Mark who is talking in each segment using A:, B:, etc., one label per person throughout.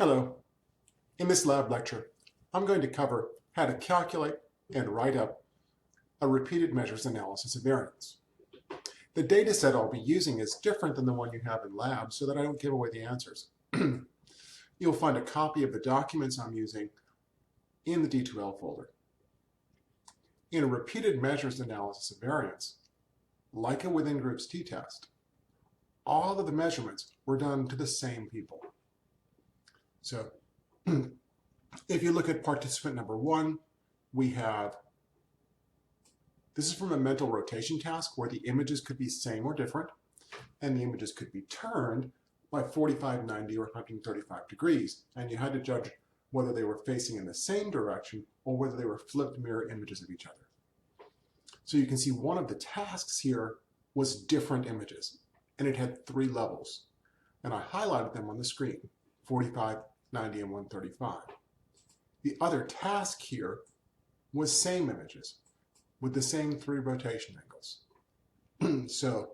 A: Hello. In this lab lecture, I'm going to cover how to calculate and write up a repeated measures analysis of variance. The data set I'll be using is different than the one you have in lab so that I don't give away the answers. You'll find a copy of the documents I'm using in the D2L folder. In a repeated measures analysis of variance, like a within groups t-test, all of the measurements were done to the same people. So if you look at participant number 1, we have, this is from a mental rotation task where the images could be same or different, and the images could be turned by 45, 90, or 135 degrees, and you had to judge whether they were facing in the same direction or whether they were flipped mirror images of each other. So you can see one of the tasks here was different images, and it had 3 levels, and I highlighted them on the screen, 45, 90, and 135. The other task here was same images with the same 3 rotation angles. So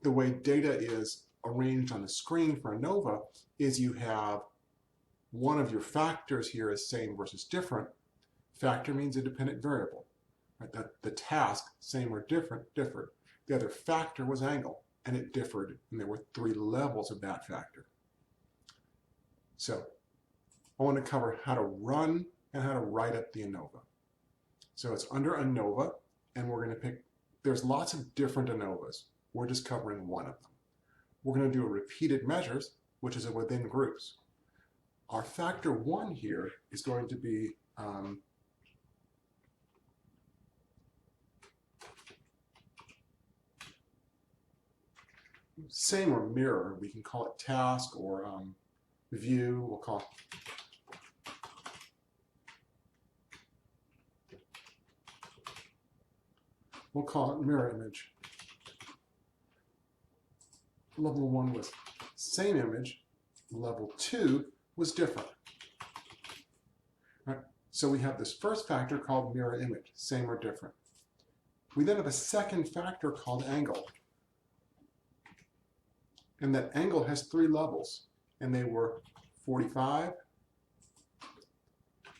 A: the way data is arranged on the screen for ANOVA is you have one of your factors here is same versus different. Factor means a dependent variable. Right? That the task, same or different, differed. The other factor was angle, and it differed, and there were 3 levels of that factor. So I want to cover how to run and how to write up the ANOVA. So it's under ANOVA, and we're going to pick, there's lots of different ANOVAs. We're just covering one of them. We're going to do a repeated measures, which is a within groups. Our factor 1 here is going to be same or mirror. We can call it task or view. We'll call it mirror image. Level 1 was same image. Level 2 was different. Right? So we have this first factor called mirror image, same or different. We then have a second factor called angle. And that angle has 3 levels, and they were 45,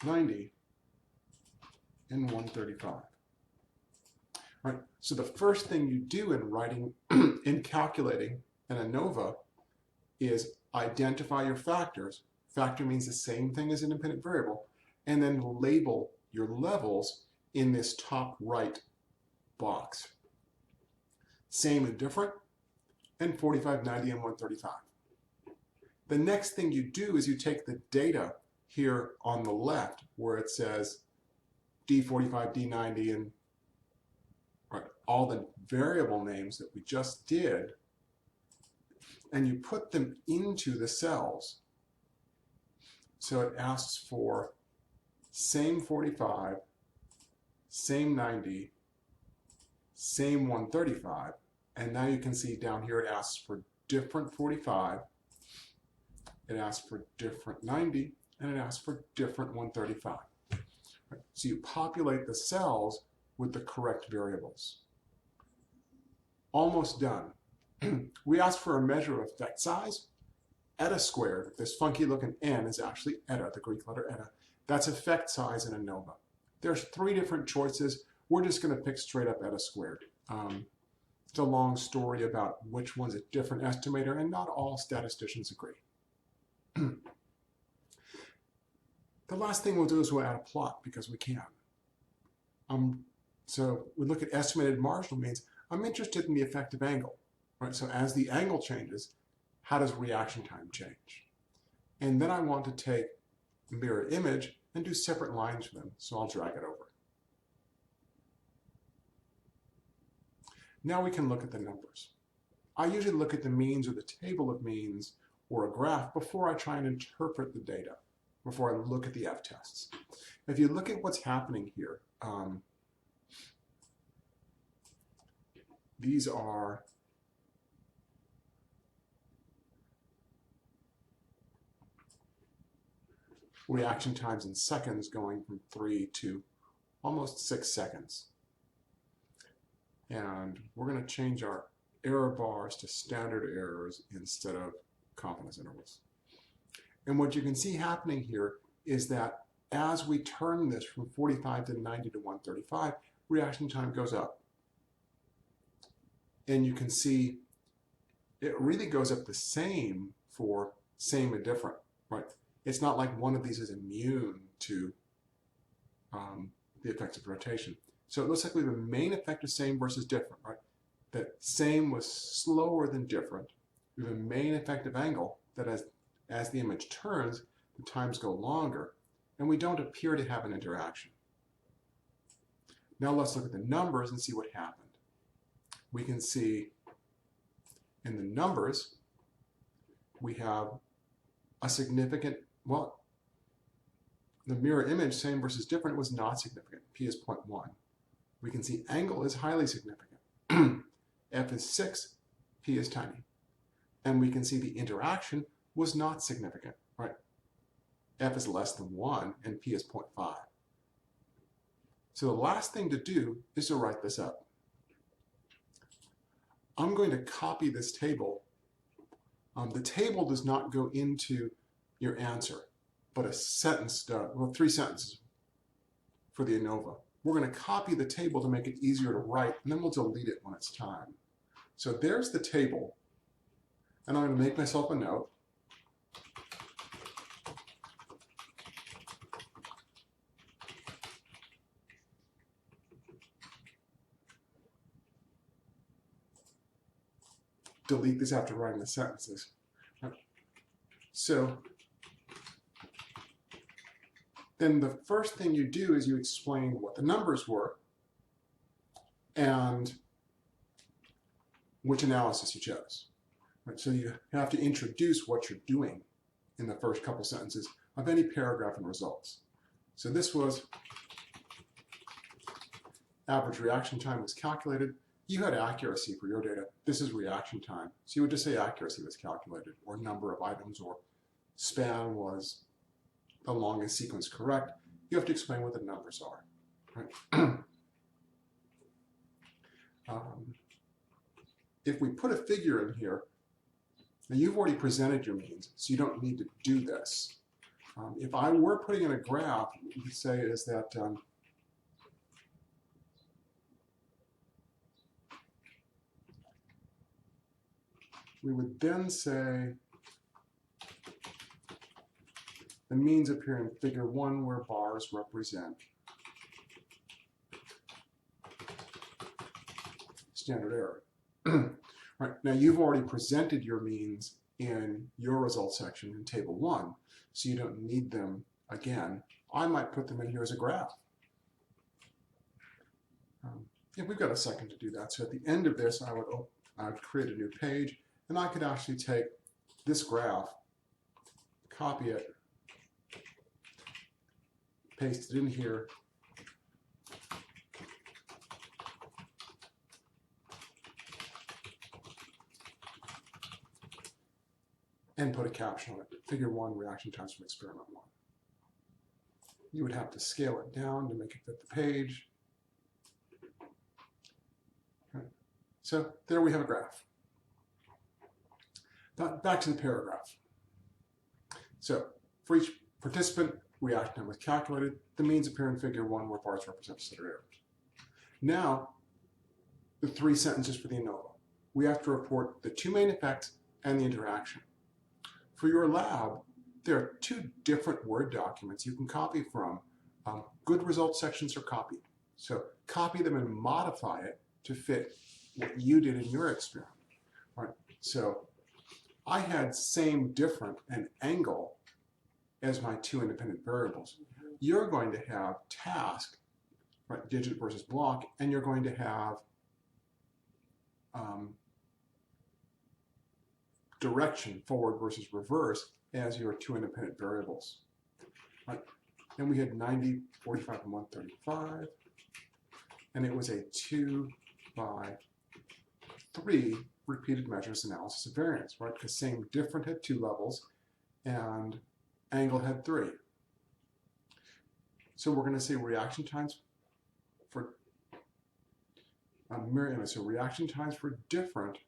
A: 90, and 135. Right? So the first thing you do in writing, in calculating an ANOVA is identify your factors. Factor means the same thing as independent variable, and then label your levels in this top right box. Same and different, and 45, 90, and 135. The next thing you do is you take the data here on the left where it says D45, D90, and all the variable names that we just did, and you put them into the cells. So it asks for same 45, same 90, same 135, and now you can see down here it asks for different 45, it asks for different 90, and it asks for different 135. Right? So you populate the cells with the correct variables. Almost done. We asked for a measure of effect size. Eta squared, this funky looking n is actually eta, the Greek letter eta. That's effect size in ANOVA. There's 3 different choices. We're just going to pick straight up eta squared. It's a long story about which one's a different estimator, and not all statisticians agree. The last thing we'll do is we'll add a plot because we can. So we look at estimated marginal means. I'm interested in the effective angle. Right? So as the angle changes, how does reaction time change? And then I want to take the mirror image and do separate lines for them. So I'll drag it over. Now we can look at the numbers. I usually look at the means or the table of means or a graph before I try and interpret the data, before I look at the f-tests. If you look at what's happening here, these are reaction times in seconds going from 3 to almost 6 seconds. And we're going to change our error bars to standard errors instead of confidence intervals. And what you can see happening here is that as we turn this from 45 to 90 to 135, reaction time goes up. And you can see it really goes up the same for same and different, right? It's not like one of these is immune to the effects of rotation. So it looks like we have a main effect of same versus different, right? That same was slower than different. We have a main effective angle that as the image turns, the times go longer, and we don't appear to have an interaction. Now let's look at the numbers and see what happened. We can see in the numbers, we have a significant, well, the mirror image, same versus different, was not significant. P is 0.1. We can see angle is highly significant. F is 6, P is tiny. And we can see the interaction was not significant, right? F is less than 1 and P is 0.5. So the last thing to do is to write this up. I'm going to copy this table. The table does not go into your answer, but a sentence does, well, 3 sentences for the ANOVA. We're going to copy the table to make it easier to write, and then we'll delete it when it's time. So there's the table, and I'm going to make myself a note. Delete this after writing the sentences. So then the first thing you do is you explain what the numbers were and which analysis you chose. Right? So you have to introduce what you're doing in the first couple sentences of any paragraph and results. So this was average reaction time was calculated. You had accuracy for your data. This is reaction time. So you would just say accuracy was calculated, or number of items, or span was the longest sequence correct. You have to explain what the numbers are. Right? If we put a figure in here, now you've already presented your means, so you don't need to do this. If I were putting in a graph, you could say is that we would then say the means appear in figure 1 where bars represent standard error. Right, now you've already presented your means in your results section in table 1, so you don't need them again. I might put them in here as a graph. Yeah, we've got a second to do that. So at the end of this, I would create a new page, and I could actually take this graph, copy it, paste it in here, and put a caption on it. Figure 1, reaction times from experiment 1. You would have to scale it down to make it fit the page. Okay. So there we have a graph. Back to the paragraph. So for each participant, reaction time was calculated. The means appear in figure 1 where bars represent standard errors. Now, the 3 sentences for the ANOVA. We have to report the 2 main effects and the interaction. For your lab, there are 2 different Word documents you can copy from. Good results sections are copied. So copy them and modify it to fit what you did in your experiment. All right. So I had same, different, and angle as my 2 independent variables. You're going to have task, right, digit versus block, and you're going to have direction, forward versus reverse, as your 2 independent variables. Right? And we had 90, 45, and 135, and it was a 2 by 3 repeated measures analysis of variance, right? Because same, different had 2 levels, and angle had 3. So we're going to say reaction times for mirror image. So reaction times for different,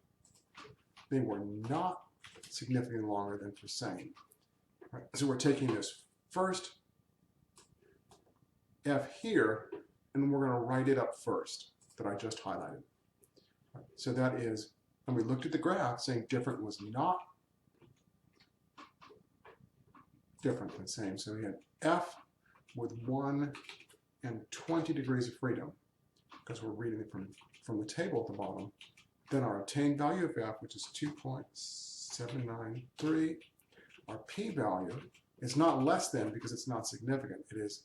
A: they were not significantly longer than for same. Right, so we're taking this first F here, and we're going to write it up first that I just highlighted. Right, so that is, and we looked at the graph saying different was not different than same. So we had F with 1 and 20 degrees of freedom, because we're reading it from the table at the bottom. Then our obtained value of F, which is 2.793. Our p-value is not less than because it's not significant. It is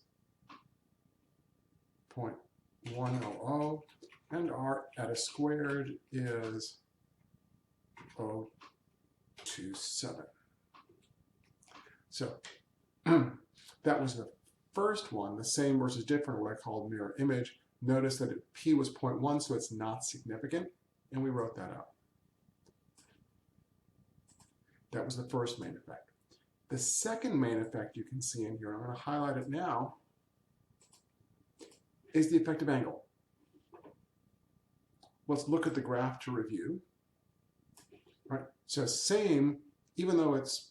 A: 0.100, and our eta squared is 0.27. So that was the first one, the same versus different, what I called mirror image. Notice that p was 0.1, so it's not significant, and we wrote that out. That was the first main effect. The second main effect you can see in here, I'm going to highlight it now, is the effective angle. Let's look at the graph to review. Right. So same, even though it's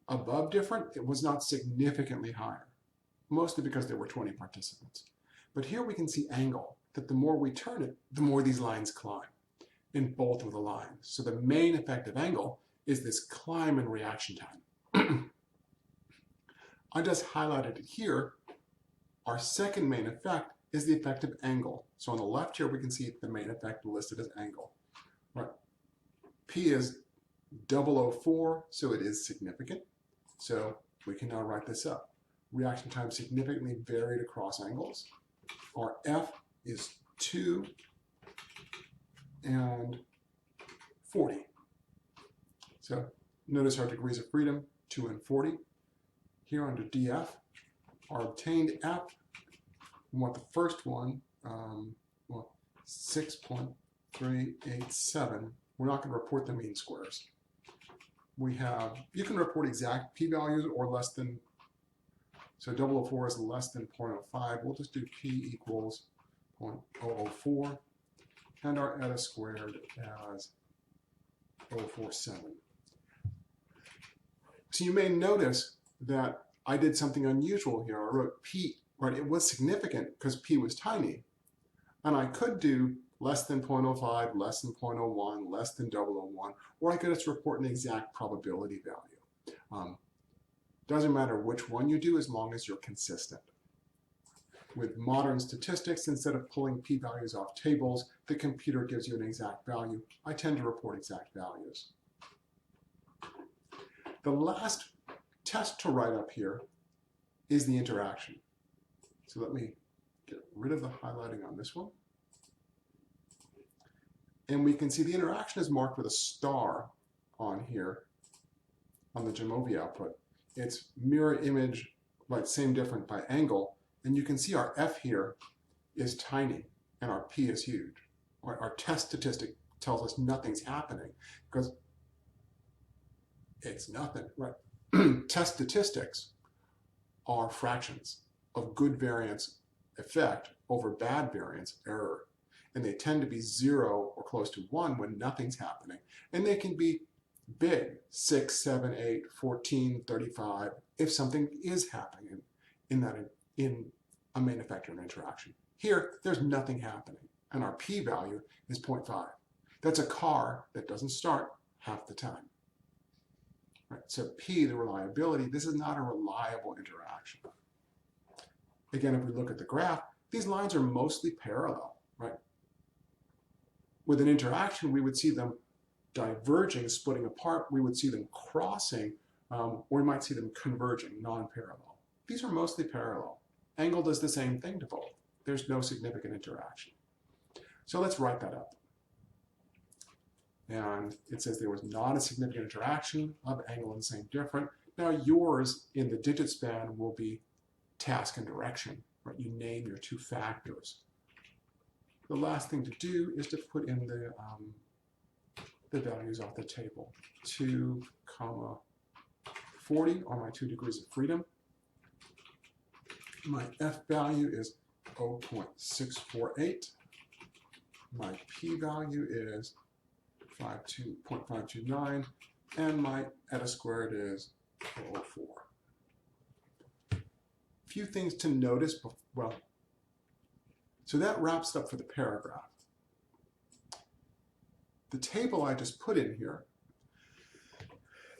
A: above different, it was not significantly higher, mostly because there were 20 participants. But here we can see angle, that the more we turn it, the more these lines climb in both of the lines. So the main effective angle is this climb in reaction time. I just highlighted it here. Our second main effect is the effective angle. So on the left here, we can see the main effect listed as angle. Right. P is 004, so it is significant. So we can now write this up. Reaction time significantly varied across angles. Our F is 2 and 40. So notice our degrees of freedom, 2 and 40. Here under DF, our obtained F, we want the first one, 6.387. We're not going to report the mean squares. We have, you can report exact p-values or less than, so 004 is less than 0.05. We'll just do p equals 0.004, and our eta squared as 0.047. So you may notice that I did something unusual here. I wrote p, right? It was significant because p was tiny. And I could do less than 0.05, less than 0.01, less than 0.001, or I could just report an exact probability value. Doesn't matter which one you do as long as you're consistent. With modern statistics, instead of pulling p-values off tables, the computer gives you an exact value. I tend to report exact values. The last test to write up here is the interaction. So let me get rid of the highlighting on this one. And we can see the interaction is marked with a star on here on the Jamovi output. It's mirror image, right, same different by angle. And you can see our F here is tiny and our P is huge. Our test statistic tells us nothing's happening because it's nothing, right? Test statistics are fractions of good variance effect over bad variance error. And they tend to be 0 or close to 1 when nothing's happening. And they can be big, 6, 7, 8, 14, 35, if something is happening in a main effect or an interaction. Here, there's nothing happening, and our p-value is 0.5. That's a car that doesn't start half the time. Right, so p, the reliability, this is not a reliable interaction. Again, if we look at the graph, these lines are mostly parallel, right? With an interaction, we would see them diverging, splitting apart. We would see them crossing, or we might see them converging, non-parallel. These are mostly parallel. Angle does the same thing to both. There's no significant interaction. So let's write that up. And it says there was not a significant interaction of angle and same different. Now yours in the digit span will be task and direction, right? You name your two factors. The last thing to do is to put in the values off the table. 2, 40 are my 2 degrees of freedom. My F value is 0.648. My P value is 0.529, and my eta squared is 0.04. few things to notice. Well, so that wraps it up for the paragraph. The table I just put in here,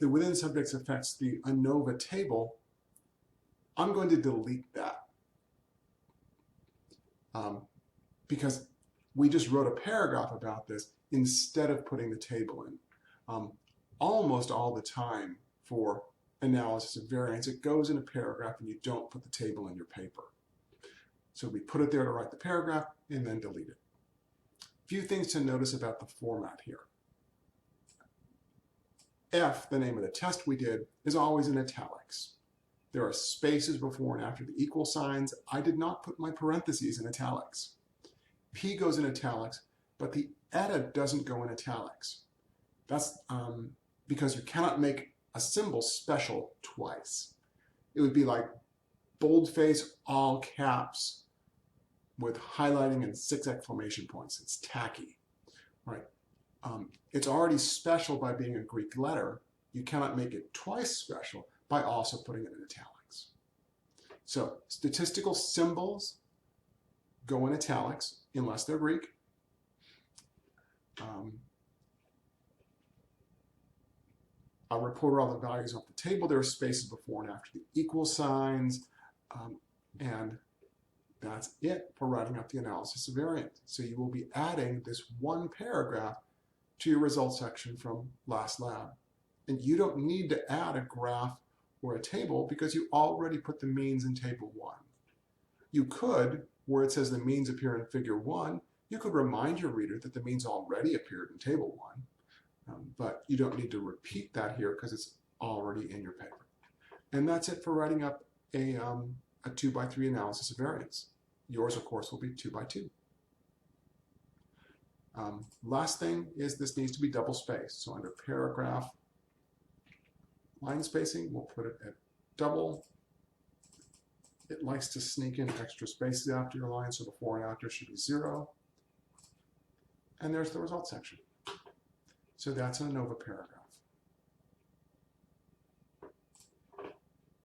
A: the within subjects affects the ANOVA table, I'm going to delete that because we just wrote a paragraph about this instead of putting the table in. Almost all the time for analysis of variance, it goes in a paragraph and you don't put the table in your paper. So we put it there to write the paragraph and then delete it. A few things to notice about the format here. F, the name of the test we did, is always in italics. There are spaces before and after the equal signs. I did not put my parentheses in italics. P goes in italics, but the eta doesn't go in italics. That's because you cannot make a symbol special twice. It would be like boldface, all caps, with highlighting and 6 exclamation points. It's tacky, right? It's already special by being a Greek letter. You cannot make it twice special by also putting it in italics. So statistical symbols go in italics unless they're Greek. I'll report all the values off the table. There are spaces before and after the equal signs, and that's it for writing up the analysis of variance. So you will be adding this one paragraph to your results section from last lab. And you don't need to add a graph or a table because you already put the means in table 1. You could, where it says the means appear in figure 1, you could remind your reader that the means already appeared in table 1. But you don't need to repeat that here because it's already in your paper. And that's it for writing up a 2x3 analysis of variance. Yours, of course, will be 2x2. Last thing is this needs to be double spaced. So under paragraph line spacing, we'll put it at double. It likes to sneak in extra spaces after your line, so before and after should be 0. And there's the results section. So that's an ANOVA paragraph.